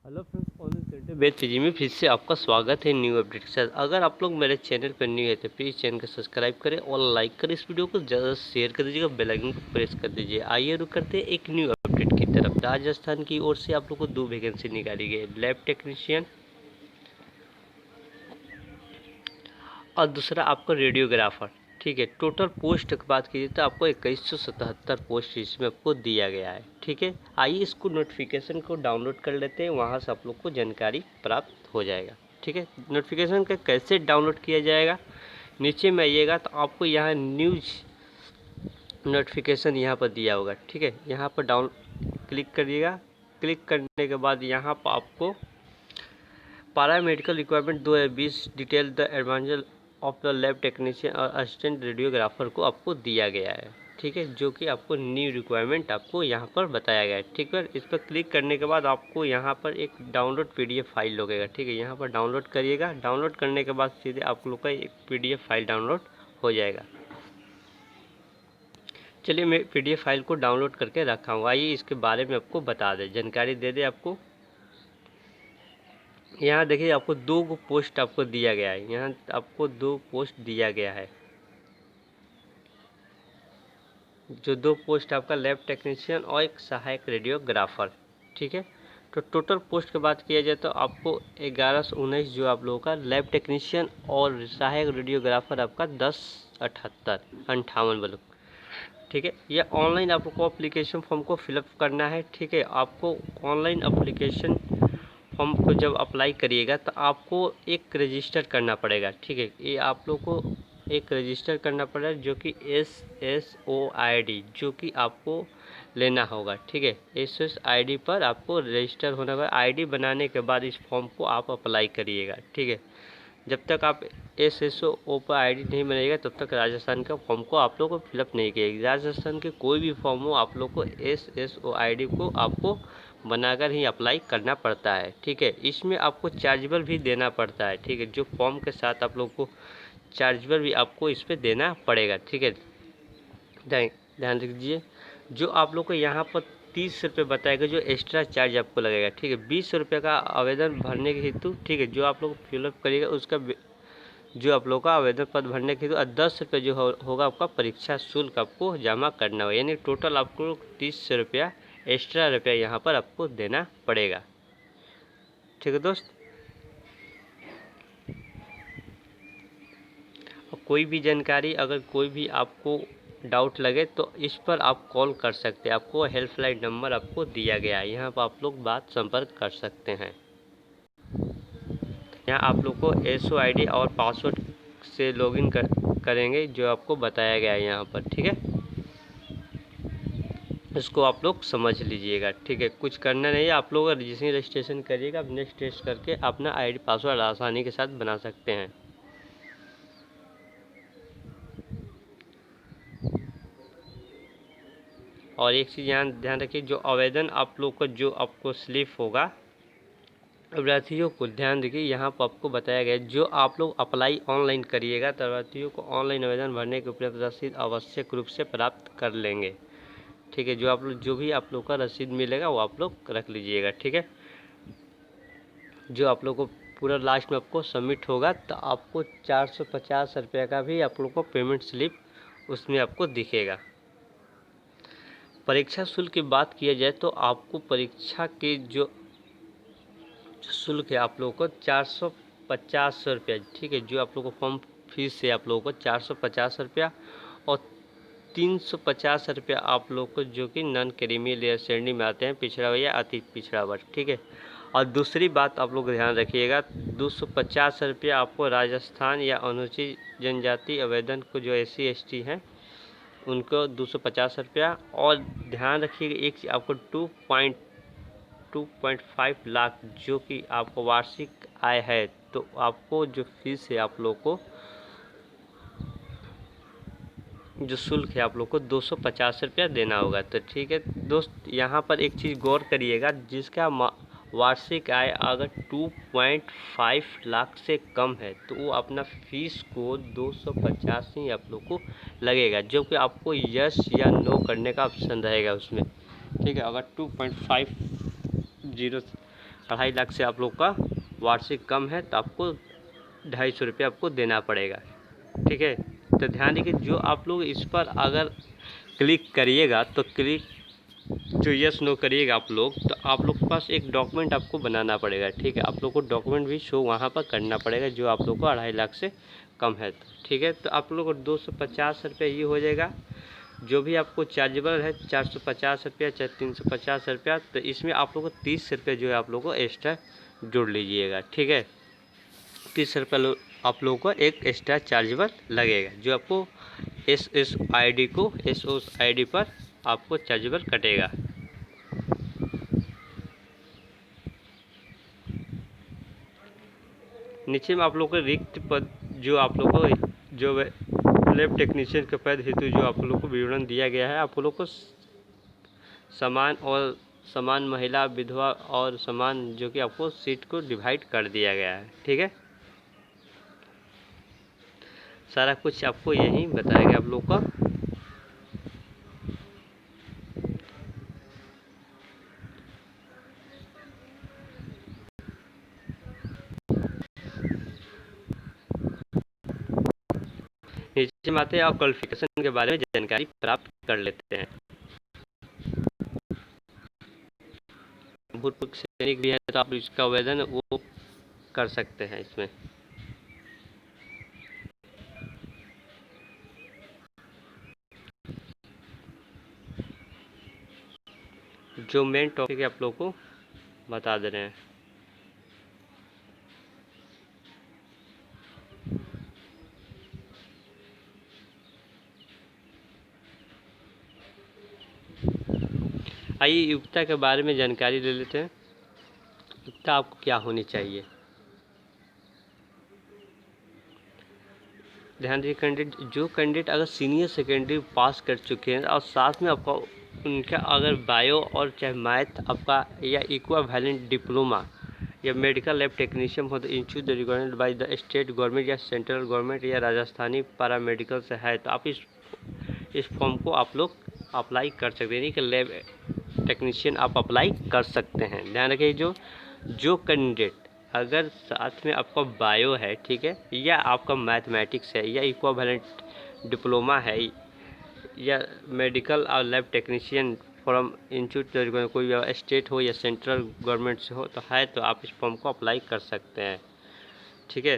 Hello friends, online centre बेच PG में फिर से आपका स्वागत है न्यू अपडेट के साथ। अगर आप लोग मेरे चैनल पर न्यू है तो प्लीज़ चैनल को सब्सक्राइब करें और लाइक करें। इस वीडियो को ज़्यादा शेयर कर दीजिएगा, बेल आइकन को प्रेस कर दीजिए। आइए रुक करते हैं एक न्यू अपडेट की तरफ। राजस्थान की ओर से आप लोग को 2 वैकेंसी निकाली गई, लैब टेक्नीशियन और दूसरा आपको रेडियोग्राफर। ठीक है, टोटल पोस्ट की बात कीजिए तो आपको 2177 पोस्ट इसमें आपको दिया गया है। ठीक है, आइए इसको नोटिफिकेशन को डाउनलोड कर लेते हैं, वहाँ से आप लोग को जानकारी प्राप्त हो जाएगा। ठीक है, नोटिफिकेशन का कैसे डाउनलोड किया जाएगा, नीचे में आइएगा तो आपको यहाँ न्यूज नोटिफिकेशन यहाँ पर दिया होगा। ठीक है, यहाँ पर डाउन क्लिक करिएगा। क्लिक करने के बाद यहाँ पर आपको पारा medical requirement 2020 detail the advance of the lab technician और असिस्टेंट रेडियोग्राफर को आपको दिया गया है। ठीक है, जो कि आपको न्यू रिक्वायरमेंट आपको यहाँ पर बताया गया है। ठीक है, इस पर क्लिक करने के बाद आपको यहाँ पर एक डाउनलोड पीडीएफ फाइल लगेगा। ठीक है, यहाँ पर डाउनलोड करिएगा। डाउनलोड करने के बाद सीधे आप लोग का एक पीडीएफ फाइल डाउनलोड हो जाएगा। चलिए मैं पीडीएफ फाइल को डाउनलोड करके रखा हूँ। आइए इसके बारे में आपको बता दें, जानकारी दे दें आपको। यहाँ देखिए आपको 2 पोस्ट आपको दिया गया है। यहाँ आपको 2 पोस्ट दिया गया है। जो 2 पोस्ट आपका लैब टेक्नीशियन और एक सहायक रेडियोग्राफर। ठीक है, तो टोटल पोस्ट की बात किया जाए तो आपको 11 से 19 जो आप लोगों का लैब टेक्नीशियन और सहायक रेडियोग्राफर आपका 1078 वालों। ठीक है, ये ऑनलाइन आपको एप्लीकेशन फॉर्म को फिलअप करना है। ठीक है, आपको ऑनलाइन एप्लीकेशन फॉर्म को जब अप्लाई करिएगा तो आपको एक रजिस्टर करना पड़ेगा। ठीक है, ये आप लोग को एक रजिस्टर करना पड़ेगा जो कि SSOID जो कि आपको लेना होगा। ठीक है, SSID पर आपको रजिस्टर होना होगा। आईडी बनाने के बाद इस फॉर्म को आप अप्लाई करिएगा। ठीक है, जब तक आप SSO पर आईडी नहीं बनाइएगा तब तक राजस्थान का फॉर्म को आप लोग को फिलअप नहीं किएगा। राजस्थान के कोई भी फॉर्म हो आप लोग को SSOID को आपको बनाकर ही अप्लाई करना पड़ता है। ठीक है, इसमें आपको चार्जेबल भी देना पड़ता है। ठीक है, जो फॉर्म के साथ आप लोग को चार्जेबल भी आपको इस पर देना पड़ेगा। ठीक है, ध्यान रखिए, जो आप लोग को यहाँ पर 30 रुपये बताएगा जो एक्स्ट्रा चार्ज आपको लगेगा। ठीक है, 20 रुपये का आवेदन भरने के हेतु। ठीक है, जो आप लोग फिलअप करिएगा उसका जो आप लोग का आवेदन पत्र भरने के हेतु 10 रुपये जो होगा आपका परीक्षा शुल्क आपको जमा करना होगा। यानी टोटल आपको 30 रुपया एक्स्ट्रा रुपया यहाँ पर आपको देना पड़ेगा। ठीक है दोस्त, कोई भी जानकारी अगर कोई भी आपको डाउट लगे तो इस पर आप कॉल कर सकते हैं। आपको हेल्पलाइन नंबर आपको दिया गया है, यहाँ पर आप लोग बात संपर्क कर सकते हैं। यहाँ आप लोग को SOID और पासवर्ड से लॉगिन करेंगे जो आपको बताया गया है यहाँ पर। ठीक है, इसको आप लोग समझ लीजिएगा। ठीक है, कुछ करना नहीं है, आप लोग जिसमें रजिस्ट्रेशन करिएगा आप नेक्स्ट टेस्ट करके अपना ID पासवर्ड आसानी के साथ बना सकते हैं। और एक चीज़ यहाँ ध्यान रखिए, जो आवेदन आप लोग को जो आपको स्लिप होगा अभ्यर्थियों को ध्यान रखिए, यहाँ पर आपको बताया गया जो आप लोग अप्लाई ऑनलाइन करिएगा तो अभ्यर्थियों को ऑनलाइन आवेदन भरने की उपलब्ध रसीद आवश्यक रूप से प्राप्त कर लेंगे। ठीक है, जो भी आप लोग का रसीद मिलेगा वो आप लोग रख लीजिएगा। ठीक है, जो आप लोग को पूरा लास्ट में आपको सबमिट होगा तो आपको 450 रुपये का भी आप लोग को पेमेंट स्लिप उसमें आपको दिखेगा। परीक्षा शुल्क की बात किया जाए तो आपको परीक्षा के जो शुल्क है आप लोगों को 450 रुपया। ठीक है, जो आप लोगों को फॉर्म फीस है आप लोगों को 450 रुपया और 350 रुपया आप लोग को जो कि नॉन क्रीमी लेयर श्रेणी में आते हैं, पिछड़ा या अति पिछड़ा वर्ग। ठीक है, और दूसरी बात आप लोग ध्यान रखिएगा, 250 रुपया आपको राजस्थान या अनुसूचित जनजाति आवेदन को जो SC ST हैं उनको 250 रुपया। और ध्यान रखिएगा एक चीज़, आपको 2.5 लाख जो कि आपको वार्षिक आय है तो आपको जो फीस है आप लोग को जो शुल्क है आप लोग को 250 रुपया देना होगा। तो ठीक है दोस्त, यहाँ पर एक चीज़ गौर करिएगा, जिसका वार्षिक आय अगर 2.5 लाख से कम है तो वो अपना फीस को 250 ही आप लोग को लगेगा, जो कि आपको यस या नो करने का ऑप्शन रहेगा उसमें। ठीक है, अगर 2.50 2.5 लाख से आप लोग का वार्षिक कम है तो आपको 250 रुपये आपको देना पड़ेगा। ठीक है, तो ध्यान रखिए जो आप लोग इस पर अगर क्लिक करिएगा तो जो यस नो करिएगा आप लोग, तो आप लोग के पास एक डॉक्यूमेंट आपको बनाना पड़ेगा। ठीक है, आप लोग को डॉक्यूमेंट भी शो वहाँ पर करना पड़ेगा जो आप लोग को 2.5 लाख से कम है। ठीक है, तो आप लोग को 250 रुपये ये हो जाएगा। जो भी आपको चार्जेबल है 450 रुपया चाहे 350 रुपया, तो इसमें आप लोग को 30 रुपये जो है आप लोग को एक्स्ट्रा जोड़ लीजिएगा। ठीक है, 30 रुपये आप लोगों को एक एक्स्ट्रा चार्जेबल लगेगा जो आपको एस आई डी पर आपको चार्जेबल कटेगा। नीचे में आप लोग को रिक्त पद जो आप लोग को जो लैब टेक्नीशियन के पद हेतु जो आप लोग को विवरण दिया गया है, आप लोग को समान महिला विधवा और समान जो कि आपको सीट को डिवाइड कर दिया गया है। ठीक है, सारा कुछ आपको यही बताया गया आप लोग का। नीचे में आते हैं और क्वालिफिकेशन के बारे में जानकारी प्राप्त कर लेते हैं। भूतपूर्व सैनिक भी है तो आप इसका आवेदन वो कर सकते हैं। इसमें जो मेन टॉपिक है आप लोग को बता दे रहे हैं। आइए योग्यता के बारे में जानकारी ले लेते हैं। योग्यता आपको क्या होनी चाहिए। ध्यान दीजिए, कैंडिडेट अगर सीनियर सेकेंडरी पास कर चुके हैं और साथ में आपका उनका अगर बायो और चाहे मैथ आपका या इक्विवेलेंट डिप्लोमा या मेडिकल लैब टेक्नीशियन हो तो institute recognised by the state government या सेंट्रल गवर्नमेंट या राजस्थानी पैरामेडिकल से है तो आप इस फॉर्म को आप लोग अप्लाई कर सकते हैं। यानी कि लैब टेक्नीशियन आप अप्लाई कर सकते हैं। ध्यान रखिए जो कैंडिडेट अगर साथ में आपका बायो है, ठीक है, या आपका मैथमेटिक्स है या इक्विवेलेंट डिप्लोमा है या मेडिकल और लैब टेक्नीशियन फ्रॉम इंस्टीट्यूट कोई स्टेट हो या सेंट्रल गवर्नमेंट से हो तो आप इस फॉर्म को अप्लाई कर सकते हैं। ठीक है,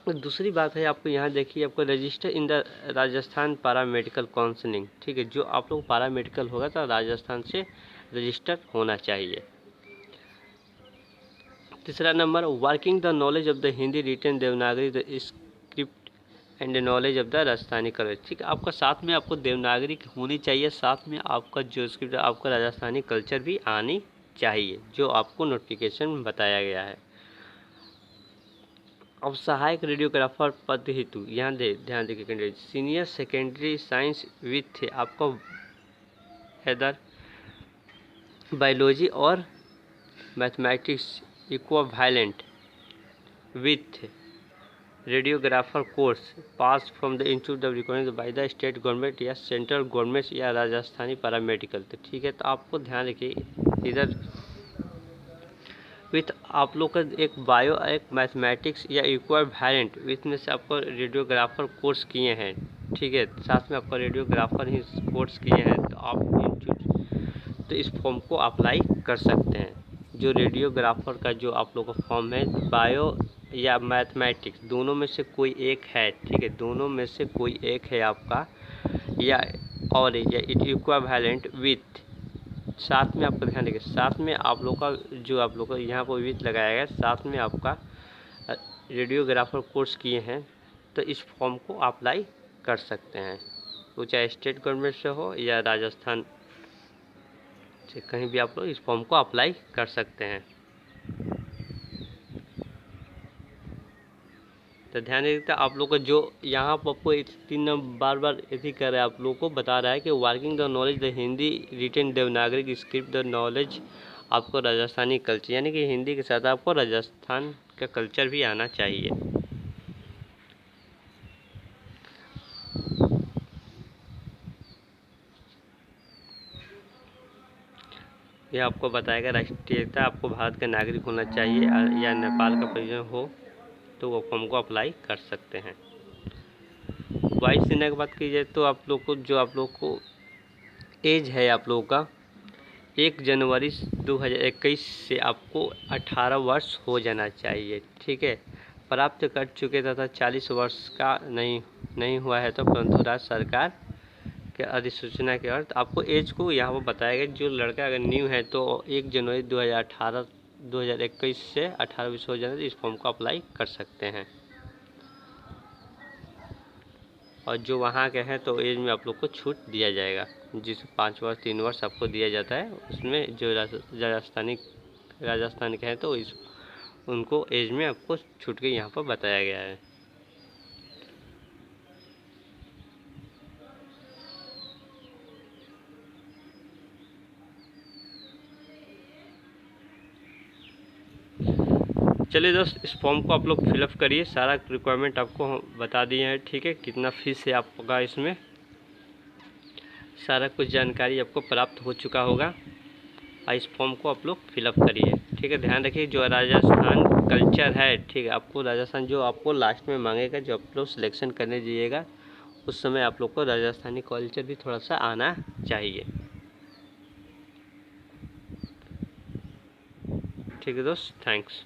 तो दूसरी बात है आपको यहाँ देखिए आपको register in the Rajasthan paramedical counselling. ठीक है, जो आप लोग पैरामेडिकल होगा तो राजस्थान से रजिस्टर होना चाहिए। तीसरा number working the knowledge of the Hindi written Devanagari the script and knowledge of the Rajasthani culture. ठीक है, आपका साथ में आपको देवनागरी होनी चाहिए, साथ में आपका जो स्क्रिप्ट आपका राजस्थानी कल्चर भी आनी चाहिए जो आपको नोटिफिकेशन में बताया गया है। अब सहायक रेडियोग्राफर पद हेतु यहाँ ध्यान देखिए candidate senior secondary science with आपका हैदर बायोलॉजी और mathematics equivalent with radiographer course pass from the institute of recognised by the state government या सेंट्रल गवर्नमेंट या राजस्थानी पैरामेडिकल। तो ठीक है, तो आपको ध्यान रखिए इधर विथ आप लोग का एक बायो एक मैथमेटिक्स या इक्विवेलेंट विथ में से आपको रेडियोग्राफर कोर्स किए हैं। ठीक है, साथ में आपका रेडियोग्राफर ही कोर्स किए हैं तो आप तो इस फॉर्म को अप्लाई कर सकते हैं। जो रेडियोग्राफर का जो आप लोग का फॉर्म है बायो या मैथमेटिक्स दोनों में से कोई एक है। ठीक है, दोनों में से कोई एक है आपका या इक्विवेलेंट विथ साथ में आपका ध्यान रखिए साथ में आप लोग का जो आप लोग का यहाँ पर विथ लगाया गया साथ में आपका रेडियोग्राफर कोर्स किए हैं तो इस फॉर्म को अप्लाई कर सकते हैं। वो चाहे स्टेट गवर्नमेंट से हो या राजस्थान से कहीं भी आप लोग इस फॉर्म को अप्लाई कर सकते हैं। तो ध्यान रखिए आप लोग को जो यहाँ पर आपको 3 बार यही कर रहा है आप लोग को बता रहा है कि working the knowledge the Hindi written Devanagari script the knowledge आपको राजस्थानी कल्चर यानी कि हिंदी के साथ आपको राजस्थान का कल्चर भी आना चाहिए। यह आपको बताएगा राष्ट्रीयता आपको भारत का नागरिक होना चाहिए या नेपाल का परिजन हो तो वो फॉर्म को अप्लाई कर सकते हैं। वायु सेना की बात की जाए तो आप लोग को एज है आप लोगों का 1 जनवरी 2021 से आपको 18 वर्ष हो जाना चाहिए, ठीक है। प्राप्त कर चुके तथा 40 वर्ष का नहीं हुआ है तो परंतु राज्य सरकार के अधिसूचना के अर्थ आपको एज को यहाँ पर बताया गया। जो लड़का अगर न्यू है तो 1 जनवरी 2021 से 18 वर्ष हो जाना तो इस फॉर्म को अप्लाई कर सकते हैं। और जो वहाँ के हैं तो एज में आप लोग को छूट दिया जाएगा, जिसमें 5 वर्ष 3 वर्ष आपको दिया जाता है। उसमें जो राजस्थान के हैं तो उनको एज में आपको छूट के यहाँ पर बताया गया है। चलिए दोस्त, इस फॉर्म को आप लोग फिलअप करिए। सारा रिक्वायरमेंट आपको बता दिए हैं, ठीक है। कितना फीस है आपका, इसमें सारा कुछ जानकारी आपको प्राप्त हो चुका होगा। इस फॉर्म को आप लोग फिलअप करिए, ठीक है। ध्यान रखिए जो राजस्थान कल्चर है, ठीक है, आपको राजस्थान जो आपको लास्ट में मांगेगा, जो आप लोग सिलेक्शन करने जाइएगा उस समय आप लोग को राजस्थानी कल्चर भी थोड़ा सा आना चाहिए, ठीक है दोस्त। थैंक्स।